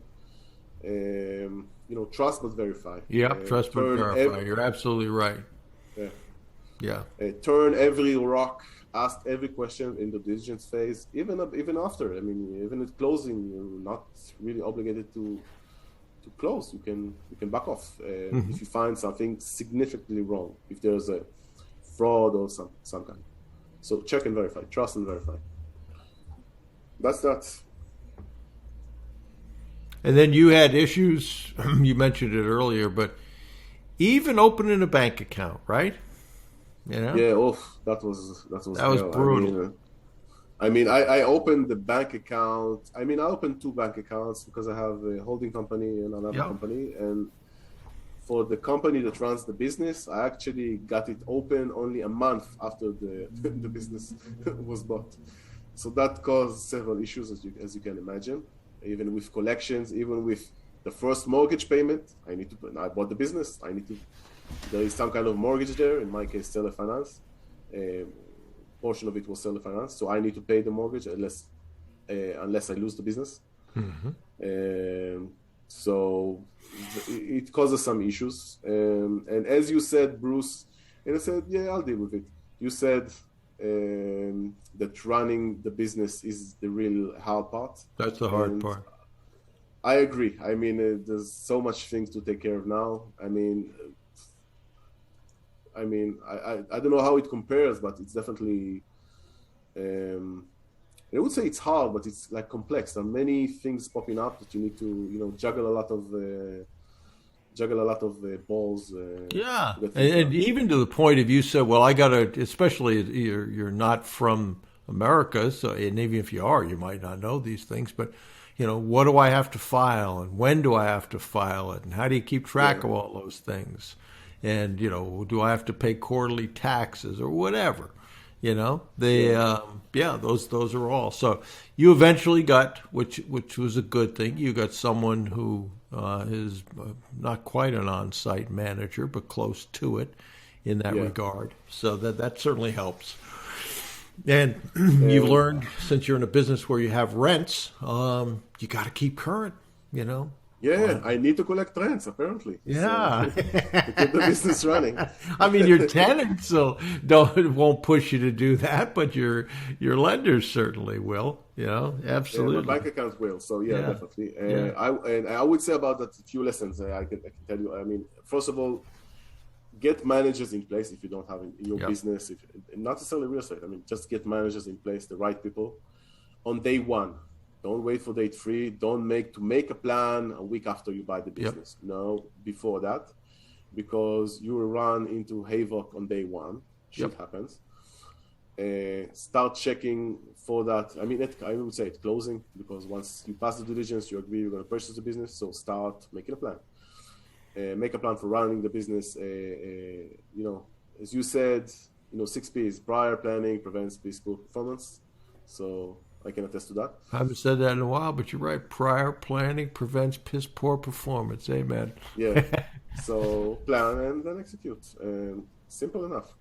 Trust but verify. Yep. Trust but verify. You're absolutely right. Yeah. Yeah. Turn every rock, ask every question in the diligence phase, even after. I mean, even at closing, you're not really obligated to close. You can back off if you find something significantly wrong. If there's a fraud or some kind. So check and verify, trust and verify. That's that. And then you had issues. You mentioned it earlier, but even opening a bank account, right? You know? Yeah. Oh, that was brutal. I opened the bank account. I opened two bank accounts because I have a holding company and another company. And for the company that runs the business, I actually got it open only a month after the the business was bought. So that caused several issues, as you can imagine, even with collections, even with the first mortgage payment. I bought the business. There is some kind of mortgage there. In my case, seller finance. Portion of it was seller finance, so I need to pay the mortgage unless I lose the business. So it causes some issues. And as you said, Bruce, and I said, yeah, I'll deal with it. You said that running the business is the real hard part. That's the hard part. I agree. There's so much things to take care of now. I don't know how it compares, but it's definitely. I would say it's hard, but it's like complex. There are many things popping up that you need to, juggle a lot of balls. Yeah, and even to the point of you said, well, I got to, especially you're not from America, so and even if you are, you might not know these things, but. What do I have to file, and when do I have to file it, and how do you keep track of all those things? And, do I have to pay quarterly taxes or whatever? Those are all. So you eventually got, which was a good thing. You got someone who is not quite an on-site manager, but close to it in that regard. So that certainly helps. And you've learned, since you're in a business where you have rents, you got to keep current, Yeah, I need to collect rents, apparently. Yeah. So, to keep the business running. Your tenants won't push you to do that, but your lenders certainly will, absolutely. Yeah, my bank account will, so definitely. I would say about that a few lessons I can tell you. First of all, get managers in place if you don't have in your business, if not necessarily real estate. Just get managers in place, the right people, on day one. Don't wait for day 3. Don't make a plan a week after you buy the business. No, before that, because you will run into havoc on day 1. Shit happens. Start checking for that. I would say at closing, because once you pass the diligence, you agree you're going to purchase the business. So start making a plan. Make a plan for running the business. As you said, 6 P's: prior planning prevents piss poor performance. So I can attest to that. I haven't said that in a while, but you're right. Prior planning prevents piss poor performance. Amen. Yeah. So plan and then execute. Simple enough.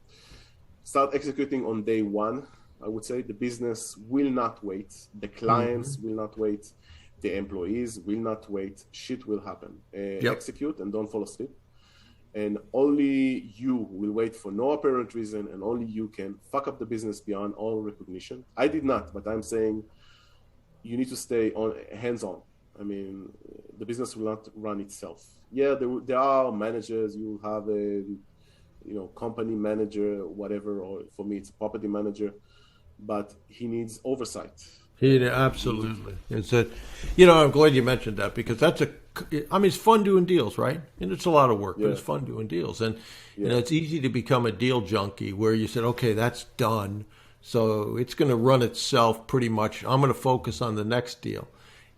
Start executing on day 1. I would say the business will not wait. The clients will not wait. The employees will not wait. Shit will happen. Execute and don't fall asleep. And only you will wait for no apparent reason, and only you can fuck up the business beyond all recognition. I did not, but I'm saying you need to stay hands-on. I mean, the business will not run itself. Yeah, there are managers. You have a, company manager, whatever, or for me, it's a property manager, but he needs oversight. He, Absolutely. It's a, I'm glad you mentioned that because I mean, it's fun doing deals, right? And it's a lot of work, but yeah, it's fun doing deals. And, yeah, it's easy to become a deal junkie where you said, okay, that's done. So it's going to run itself pretty much. I'm going to focus on the next deal.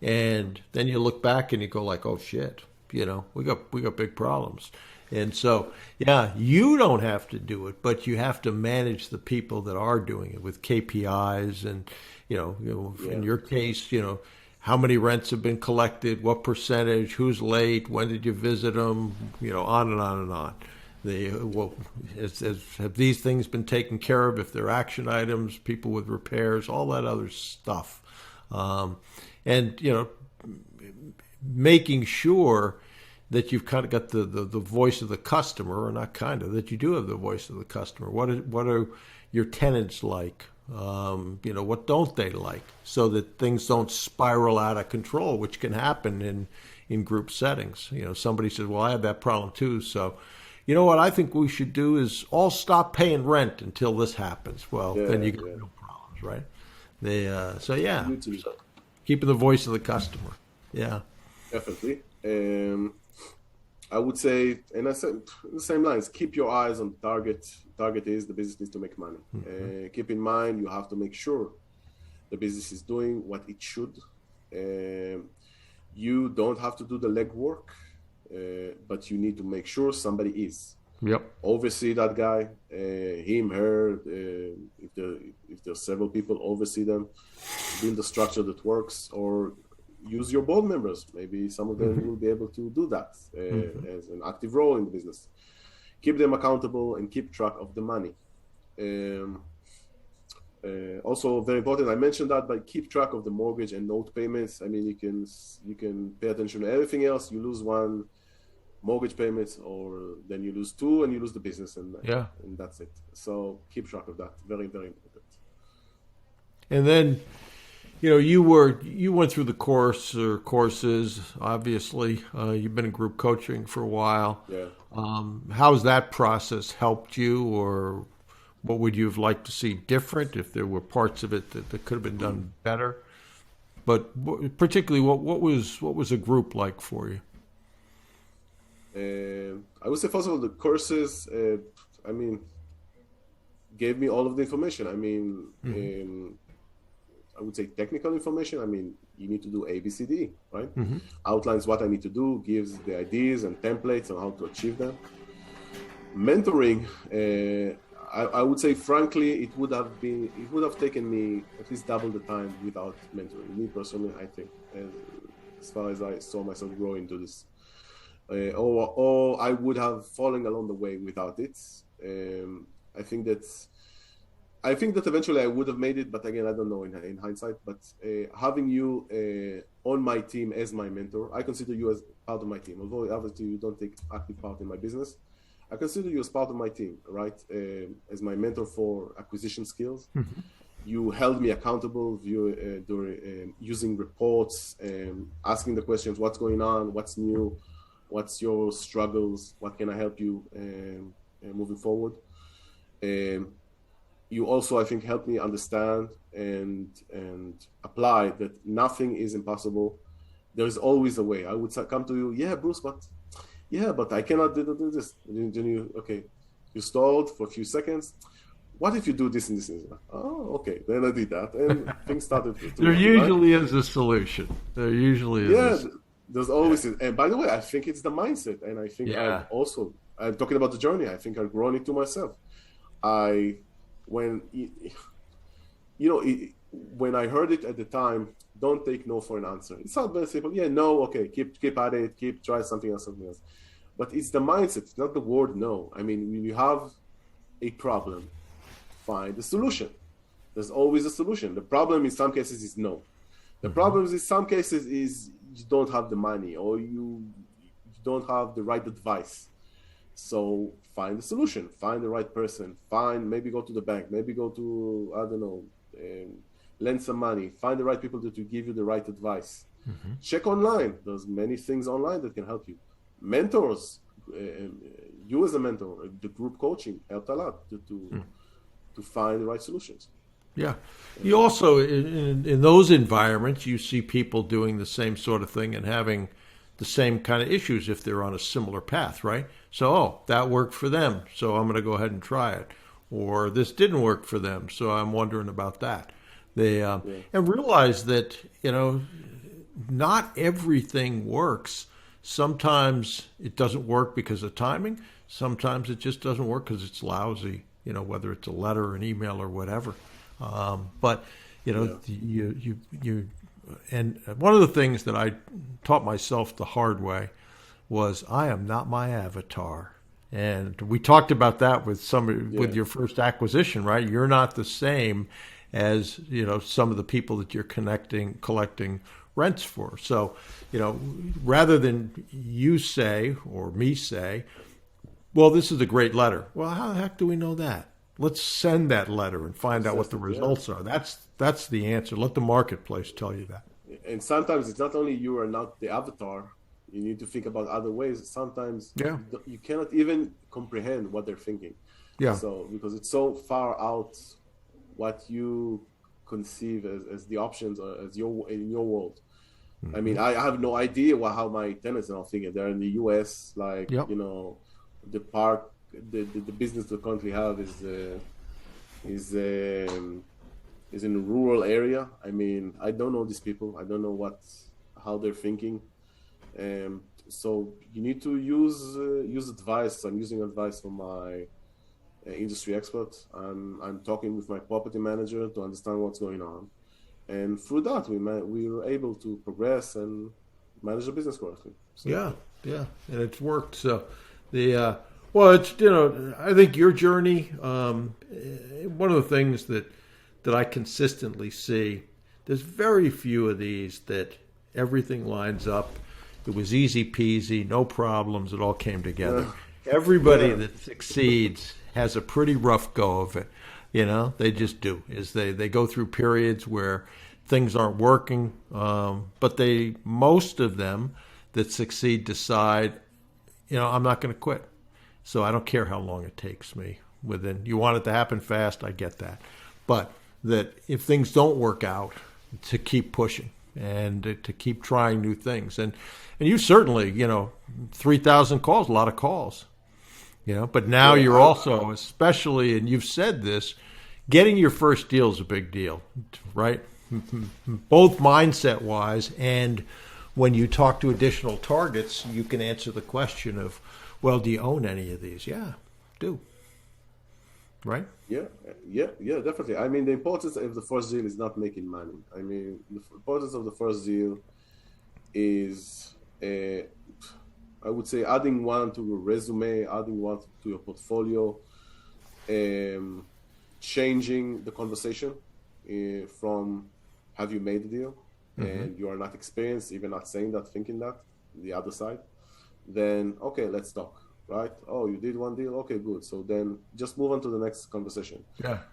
And then you look back and you go like, oh shit, we got big problems. And so, yeah, you don't have to do it, but you have to manage the people that are doing it with KPIs and, in yeah. your case, how many rents have been collected, what percentage, who's late, when did you visit them, on and on and on. Have these things been taken care of? If they're action items, people with repairs, all that other stuff, and making sure that you've kind of got the voice of the customer, or not kind of, that you do have the voice of the customer. What are your tenants like? What don't they like? So that things don't spiral out of control, which can happen in group settings. Somebody says, well, I have that problem too. So, what I think we should do is all stop paying rent until this happens. Well, then Yeah, you got yeah. no problems, right? So You too, keeping the voice of the customer. Yeah. definitely. I would say, and I said the same lines, keep your eyes on the target. Target is the business needs to make money. Keep in mind, you have to make sure the business is doing what it should. You don't have to do the legwork, but you need to make sure somebody is. Yep. Oversee that guy, him, her, if there's several people, oversee them, build a structure that works, or use your board members. Maybe some of them will be able to do that as an active role in the business. Keep them accountable and keep track of the money. Also very important, I mentioned that, but keep track of the mortgage and note payments. I mean, you can pay attention to everything else. You lose one mortgage payments, or then you lose two and you lose the business, and that's it. So keep track of that. Very, very important. And then, you went through the courses. Obviously, you've been in group coaching for a while. Yeah. How's that process helped you, or what would you have liked to see different if there were parts of it that could have been done better? But particularly, what was a group like for you? I would say, first of all, the courses, I mean, gave me all of the information. I mean, I would say technical information. I mean, you need to do A, B, C, D, right? Outlines what I need to do, gives the ideas and templates on how to achieve them. Mentoring, I would say, frankly, it would have taken me at least double the time without mentoring. Me personally, I think, as far as I saw myself grow into this. Or I would have fallen along the way without it. I think that eventually I would have made it, but again, I don't know in hindsight. But having you on my team as my mentor, I consider you as part of my team. Although obviously you don't take active part in my business, I consider you as part of my team, right? As my mentor for acquisition skills. You held me accountable during using reports, asking the questions: what's going on? What's new? What's your struggles? What can I help you moving forward? You also, I think, helped me understand and apply that nothing is impossible. There is always a way. I would come to you, yeah, Bruce, but I cannot do this. Then you stalled for a few seconds. What if you do this and this and this? Oh, okay. Then I did that, and things started to There usually is a solution. There usually is. Yeah, there's always, and by the way, I think it's the mindset, and I think I'm talking about the journey. I think I've grown into myself. When I heard it at the time, don't take no for an answer. It's not very simple. Yeah, no, okay, keep at it, try something else. But it's the mindset, it's not the word no. I mean, when you have a problem, find a solution. There's always a solution. The problem in some cases is no. The problem in some cases is you don't have the money, or you don't have the right advice. So find a solution, find the right person, maybe go to the bank, maybe go to, I don't know, lend some money, find the right people to give you the right advice. Check online. There's many things online that can help you. Mentors, you as a mentor, the group coaching helped a lot to find the right solutions. Yeah. You also, in those environments, you see people doing the same sort of thing and having the same kind of issues if they're on a similar path, right? So, oh, that worked for them, so I'm going to go ahead and try it. Or this didn't work for them, so I'm wondering about that. They and realize that, not everything works. Sometimes it doesn't work because of timing. Sometimes it just doesn't work because it's lousy, whether it's a letter or an email or whatever. But you and one of the things that I taught myself the hard way was I am not my avatar. And we talked about that with with your first acquisition, right? You're not the same as, some of the people that you're collecting rents for. So, rather than you say or me say, well, this is a great letter. Well, how the heck do we know that? Let's send that letter and find out what the results are. That's the answer. Let the marketplace tell you that. And sometimes it's not only you are not the avatar. You need to think about other ways. Sometimes you cannot even comprehend what they're thinking. Yeah. So because it's so far out what you conceive as the options as in your world. Mm-hmm. I mean, I have no idea how my tenants are thinking. They're in the U.S. The park. The business they currently have is in a rural area. I mean, I don't know these people. I don't know how they're thinking. So you need to use advice. I'm using advice from my industry expert. I'm talking with my property manager to understand what's going on, and through that we were able to progress and manage the business correctly. So, yeah, and it's worked. So well, it's I think your journey. One of the things that I consistently see, there's very few of these that everything lines up. It was easy peasy, no problems. It all came together. Everybody that succeeds has a pretty rough go of it. They just do. They go through periods where things aren't working, but most of them that succeed decide, I'm not going to quit. So I don't care how long it takes me. You want it to happen fast, I get that. But that if things don't work out, to keep pushing and to keep trying new things. And you certainly, 3,000 calls, a lot of calls. But now you're also, especially, and you've said this, getting your first deal is a big deal, right? Both mindset-wise, and when you talk to additional targets, you can answer the question of, well, do you own any of these? Yeah, do. Right? Yeah, definitely. I mean, the importance of the first deal is not making money. I mean, the importance of the first deal is, I would say, adding one to your resume, adding one to your portfolio, changing the conversation from have you made the deal and you are not experienced, even not saying that, thinking that, the other side. Then, okay, let's talk, right? Oh, you did one deal? Okay, good. So then just move on to the next conversation.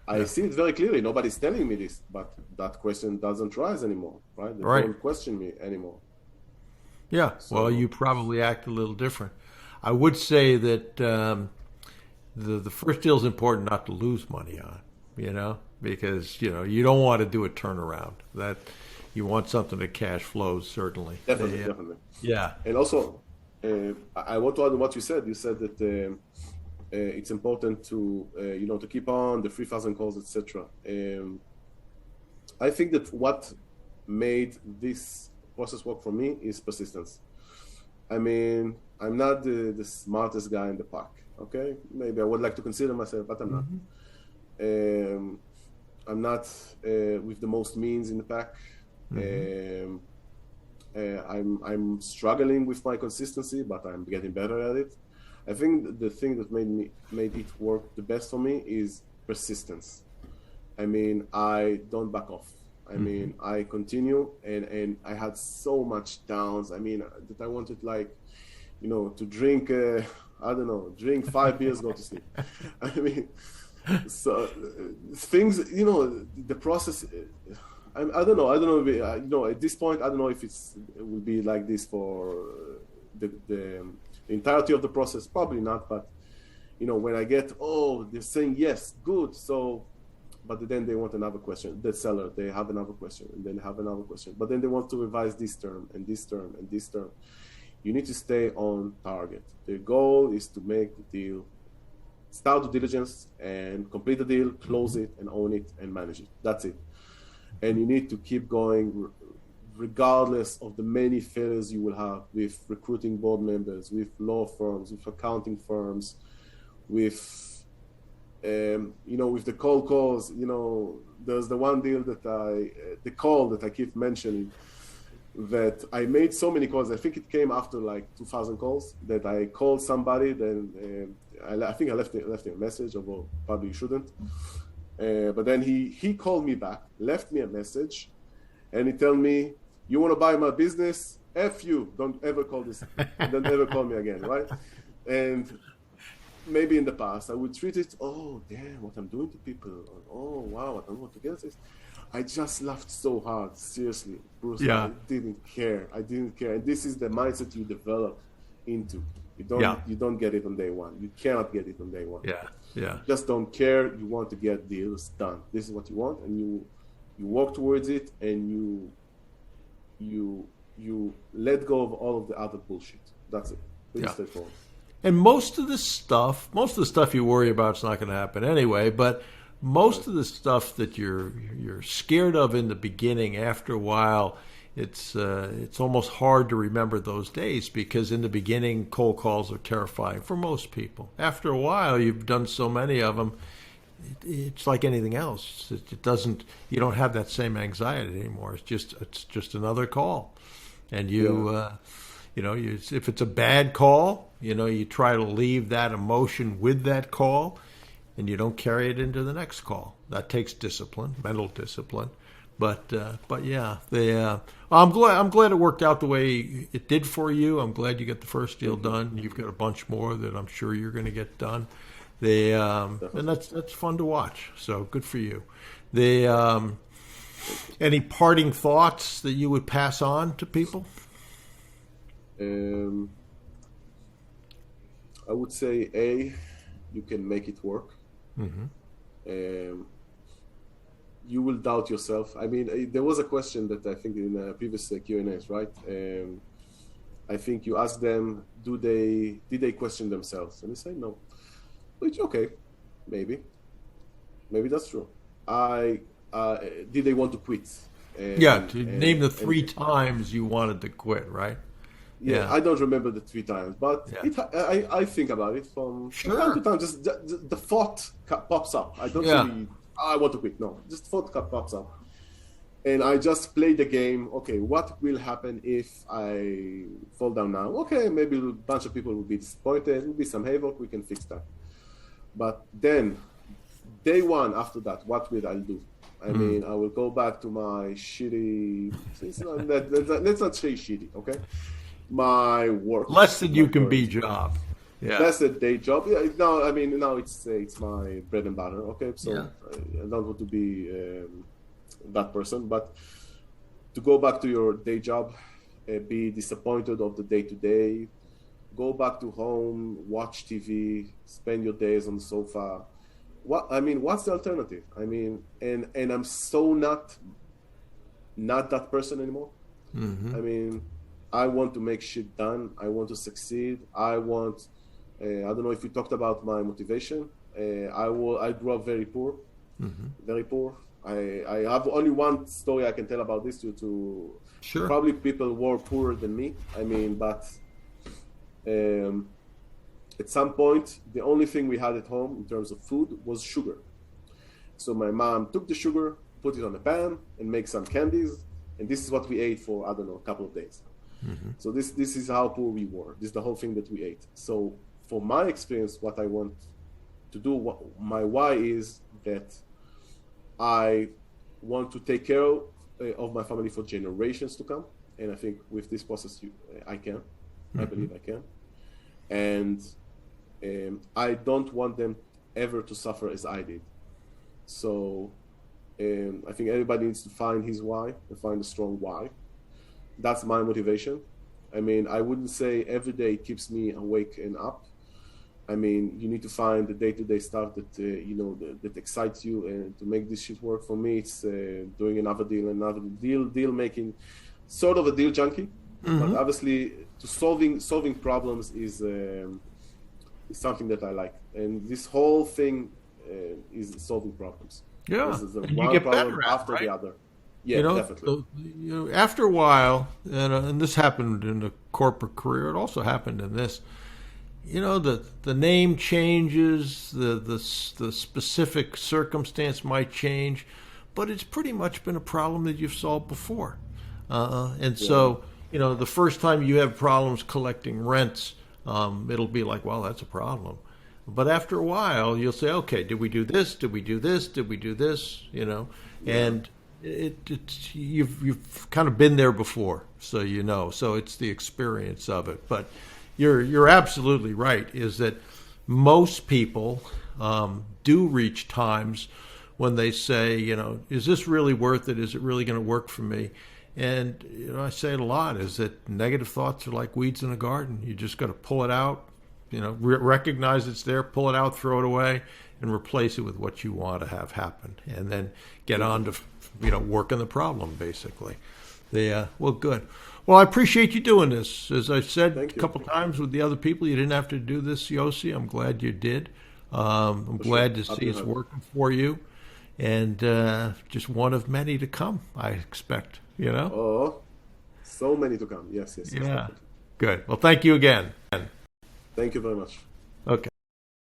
I see it very clearly. Nobody's telling me this, but that question doesn't rise anymore, right? They don't question me anymore. Yeah, well, you probably act a little different. I would say that the first deal is important not to lose money on, because, you don't want to do a turnaround. That you want something that cash flows, certainly. Definitely. Yeah. And also, I want to add what you said. You said that it's important to to keep on the 3,000 calls, etc. I think that what made this process work for me is persistence. I mean, I'm not the smartest guy in the pack. Okay, maybe I would like to consider myself, but I'm not. I'm not with the most means in the pack. I'm struggling with my consistency, but I'm getting better at it. I think the thing that made it work the best for me is persistence. I mean, I don't back off. I mean, I continue, and I had so much downs. I mean, that I wanted to drink, drink 5 beers, go to sleep. I mean, so things, the process, I don't know. I don't know. If at this point, I don't know if it will be like this for the entirety of the process. Probably not. But when I get, they're saying yes, good. So, but then they want another question. The seller, they have another question, and then they have another question. But then they want to revise this term and this term and this term. You need to stay on target. The goal is to make the deal, start the diligence and complete the deal, close it and own it and manage it. That's it. And you need to keep going regardless of the many failures you will have with recruiting board members, with law firms, with accounting firms, with with the cold calls. There's the one deal that the call that I keep mentioning, that I made so many calls. I think it came after like 2,000 calls that I called somebody. Then I think I left him a message, although probably shouldn't. But then he called me back, left me a message, and he told me, "You want to buy my business? F you! Don't ever call this. Don't ever call me again, right?" And maybe in the past I would treat it, oh damn, what I'm doing to people. Oh wow, I don't want to get this. I just laughed so hard, seriously, Bruce. Yeah. I didn't care. And this is the mindset you develop into. You don't get it on day one. You cannot get it on day one. Yeah. You just don't care. You want to get deals done. This is what you want, and you work towards it, and you let go of all of the other bullshit. That's it. Pretty straightforward. And most of the stuff you worry about is not going to happen anyway, but most of the stuff that you're scared of in the beginning, after a while, it's almost hard to remember those days, because in the beginning, cold calls are terrifying for most people. After a while, you've done so many of them, it's like anything else. You don't have that same anxiety anymore. It's just another call, and if it's a bad call, you try to leave that emotion with that call, and you don't carry it into the next call. That takes discipline, mental discipline. But yeah, I'm glad it worked out the way it did for you. I'm glad you got the first deal done. You've got a bunch more that I'm sure you're going to get done. And that's fun to watch. So good for you. Any parting thoughts that you would pass on to people? I would say, you can make it work. Mm-hmm. You will doubt yourself. I mean, there was a question that I think in previous Q&As, right? I think you asked them, did they question themselves? And they say no. Which, okay, maybe that's true. Did they want to quit? Name the three times you wanted to quit, right? Yeah, I don't remember the 3 times, but I think about it from time to time. Just the thought pops up. I don't really, I want to quit. No, just thought pops up. And I just play the game. Okay, what will happen if I fall down now? Okay, maybe a bunch of people will be disappointed. There will be some havoc. We can fix that. But then, day one after that, what will I do? I mean, I will go back to my shitty, let's not say shitty, okay? My work. Less than you can be job. Yeah. That's a day job. Yeah, now it's my bread and butter, okay? So I don't want to be that person, but to go back to your day job, be disappointed of the day-to-day, go back to home, watch TV, spend your days on the sofa. What's the alternative? I mean, and I'm so not that person anymore. Mm-hmm. I mean, I want to make shit done. I want to succeed. I don't know if you talked about my motivation. I grew up very poor, very poor. I have only one story I can tell about this to sure. Probably people were poorer than me. I mean, but at some point, the only thing we had at home in terms of food was sugar. So my mom took the sugar, put it on a pan, and make some candies, and this is what we ate for, I don't know, a couple of days. Mm-hmm. So this is how poor we were. This is the whole thing that we ate. So for my experience, what I want to do, my why is that I want to take care of my family for generations to come. And I think with this process, I can. Mm-hmm. I believe I can. And I don't want them ever to suffer as I did. So I think everybody needs to find his why and find a strong why. That's my motivation. I mean, I wouldn't say every day keeps me awake and up. I mean, you need to find the day-to-day stuff that that excites you, and to make this shit work. For me, it's doing another deal making, sort of a deal junkie. But Mm-hmm. obviously, to solving problems is something that I like, and this whole thing is solving problems. Yeah, This is the and you one get better problem at it, after the right? other. Yeah, definitely. After a while, and this happened in the corporate career. It also happened in this. The name changes, the specific circumstance might change, but it's pretty much been a problem that you've solved before. And Yeah, so, the first time you have problems collecting rents, it'll be like, well, that's a problem. But after a while, you'll say, okay, did we do this? Did we do this? Did we do this? yeah, And you've kind of been there before, so So it's the experience of it. But you're absolutely right. Is that most people do reach times when they say, is this really worth it? Is it really going to work for me? And I say it a lot: is that negative thoughts are like weeds in a garden. You just got to pull it out. Recognize it's there, pull it out, throw it away, and replace it with what you want to have happen, and then get on to working the problem basically. Well, good. Well, I appreciate you doing this. As I said thank a you couple times with the other people, you didn't have to do this, Yossi. I'm glad you did. I'm for sure. glad to Happy see to it's have you. working for you, and just one of many to come, I expect. Oh, so many to come. Yes, yes, yes, Yeah. definitely. Good. Well, thank you again. Thank you very much. Okay.